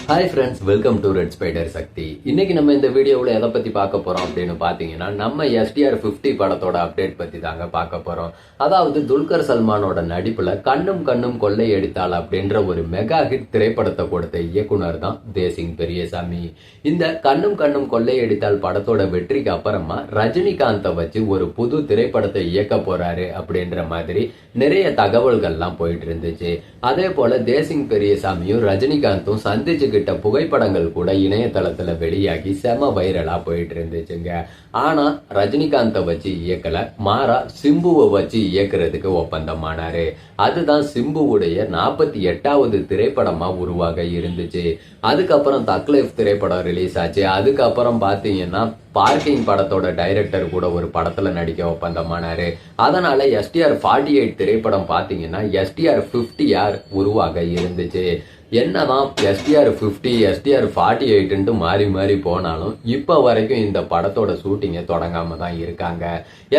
Hi friends, welcome to Red Spider Shakti. இன்னைக்கு நம்ம இந்த வீடியோவில் எதை பத்தி பார்க்க போறோம் அப்படின்னு பாத்தீங்கன்னா, நம்ம எஸ்டிஆர் 50 படத்தோட அப்டேட் பத்தி தாங்க பார்க்க போறோம். அதாவது துல்கர் சல்மானோட நடிப்புல கண்ணும் கண்ணும் கொள்ளை அடித்தாள் அப்படின்ற ஒரு மெகா ஹிட் திரைப்படத்தை கொடுத்த இயக்குனர் தான் தேசிங் பெரியசாமி. இந்த கண்ணும் கண்ணும் கொள்ளை அடித்தாள் படத்தோட வெற்றிக்கு அப்புறமா ரஜினிகாந்தை வச்சு ஒரு புது திரைப்படத்தை இயக்க போறாரு அப்படின்ற மாதிரி நிறைய தகவல்கள்லாம் போயிட்டு இருந்துச்சு. அதே போல தேசிங் பெரியசாமியும் ரஜினிகாந்தும் சந்திச்சு கிட்ட புகைப்படங்கள் கூட இணையதளத்துல வெளியாகி செம வைரலா போயிட்டு இருந்துச்சுங்க. ஆனா ரஜினிகாந்த வச்சு இயக்கல, மாறா சிம்புவை வச்சு இயக்குறதுக்கு ஒப்பந்தமானாரு. அதுதான் சிம்புவுடைய 48வது திரைப்படமா உருவாக இருந்துச்சு. அதுக்கப்புறம் தக் லைஃப் திரைப்படம் ரிலீஸ் ஆச்சு. அதுக்கப்புறம் பாத்தீங்கன்னா பார்க்கிங் படத்தோட டைரக்டர் கூட ஒரு படத்துல நடிக்க ஒப்பந்தமானாரு. அதனால எஸ்டிஆர் 48 திரைப்படம் பாத்தீங்கன்னா எஸ்டிஆர் 50 உருவாக இருந்துச்சு. என்னதான் எஸ்டிஆர் 50 எஸ்டிஆர் 48 மாறி மாறி போனாலும் இப்ப வரைக்கும் இந்த படத்தோட ஷூட்டிங்க தொடங்காம தான் இருக்காங்க.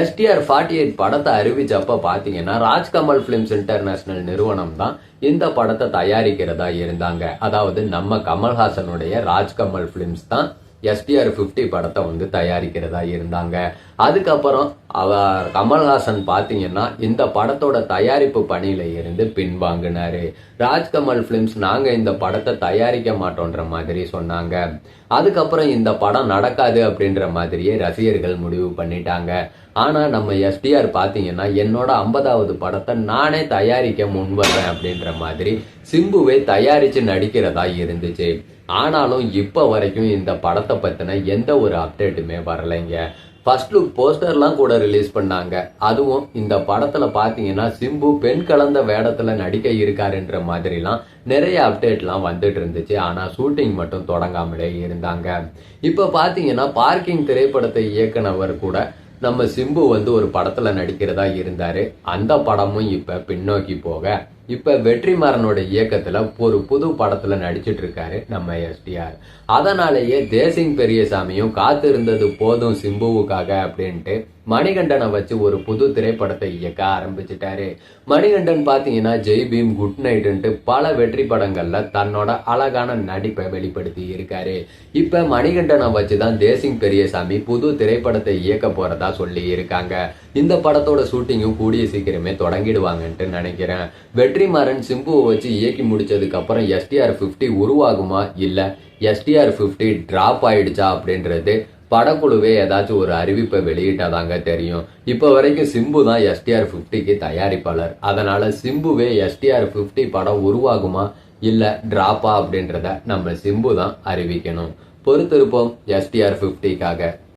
எஸ்டிஆர் 48 படத்தை அறிவிச்சப்ப பாத்தீங்கன்னா ராஜ்கமல் பிலிம்ஸ் இன்டர்நேஷனல் நிறுவனம் தான் இந்த படத்தை தயாரிக்கிறதா இருந்தாங்க. அதாவது நம்ம கமல்ஹாசனுடைய ராஜ்கமல் பிலிம்ஸ் தான் எஸ்டிஆர் 50 படத்தை வந்து தயாரிக்கிறதா இருந்தாங்க. அதுக்கப்புறம் கமல்ஹாசன் பாத்தீங்கன்னா இந்த படத்தோட தயாரிப்பு பணியில இருந்து பின்வாங்கினாரு. ராஜ்கமல் பிலிம்ஸ் நாங்க இந்த படத்தை தயாரிக்க மாட்டோன்ற மாதிரி சொன்னாங்க. அதுக்கப்புறம் இந்த படம் நடக்காது அப்படின்ற மாதிரியே ரசிகர்கள் முடிவு பண்ணிட்டாங்க. ஆனா நம்ம எஸ்டிஆர் பாத்தீங்கன்னா என்னோட 50வது படத்தை நானே தயாரிக்க முன்வர்றேன் அப்படின்ற மாதிரி சிம்புவே தயாரிச்சு நடிக்கிறதா இருந்துச்சு. ஆனாலும் இப்ப வரைக்கும் இந்த படத்தை பத்தின எந்த ஒரு அப்டேட்டுமே வரலைங்க. ஃபர்ஸ்ட் லுக் போஸ்டர்லாம் கூட ரிலீஸ் பண்ணாங்க. அதுவும் இந்த படத்துல பாத்தீங்கன்னா சிம்பு பெண் கலந்த வேடத்துல நடிக்க இருக்காருன்ற மாதிரிலாம் நிறைய அப்டேட்லாம் வந்துட்டு இருந்துச்சு. ஆனா ஷூட்டிங் மட்டும் தொடங்காமலே இருந்தாங்க. இப்ப பாத்தீங்கன்னா பார்க்கிங் திரைப்படத்தை இயக்குனவர் கூட நம்ம சிம்பு வந்து ஒரு படத்துல நடிக்கிறதா இருந்தாரு. அந்த படமும் இப்ப பின்னோக்கி போக இப்ப வெற்றிமாறனோட இயக்கத்துல ஒரு புது படத்துல நடிச்சிட்டு இருக்காரு நம்ம எஸ்டிஆர். அதனாலேயே தேசிங் பெரியசாமியும் காத்து இருந்தது போதும் சிம்புவுக்காக அப்படின்ட்டு மணிகண்டனை வச்சு ஒரு புது திரைப்படத்தை இயக்க ஆரம்பிச்சுட்டாரு. மணிகண்டன் பாத்தீங்கன்னா ஜெய் பீம், குட் நைட்ன்ட்டு பல வெற்றி படங்கள்ல தன்னோட அழகான நடிப்பை வெளிப்படுத்தி இருக்காரு. இப்ப மணிகண்டனை வச்சுதான் தேசிங் பெரியசாமி புது திரைப்படத்தை இயக்க போறதா சொல்லி இருக்காங்க. இந்த படத்தோட ஷூட்டிங்கும் கூடிய சீக்கிரமே தொடங்கிடுவாங்கன்ட்டு நினைக்கிறேன். வெற்றிமாறன் சிம்புவை வச்சு இயக்கி முடிச்சதுக்கு அப்புறம் எஸ்டிஆர் 50 உருவாகுமா இல்ல எஸ்டிஆர் 50 டிராப் ஆயிடுச்சா அப்படின்றது படக்குழுவே ஏதாச்சும் ஒரு அறிவிப்பை வெளியிட்டாதாங்க தெரியும். இப்ப வரைக்கும் சிம்பு தான் எஸ்டிஆர் 50க்கு தயாரிப்பாளர். அதனால சிம்புவே எஸ்டிஆர் 50 படம் உருவாகுமா இல்ல டிராப்பா அப்படின்றத நம்ம சிம்பு தான் அறிவிக்கணும். பொறுத்திருப்போம் எஸ்டிஆர் 50க்காக.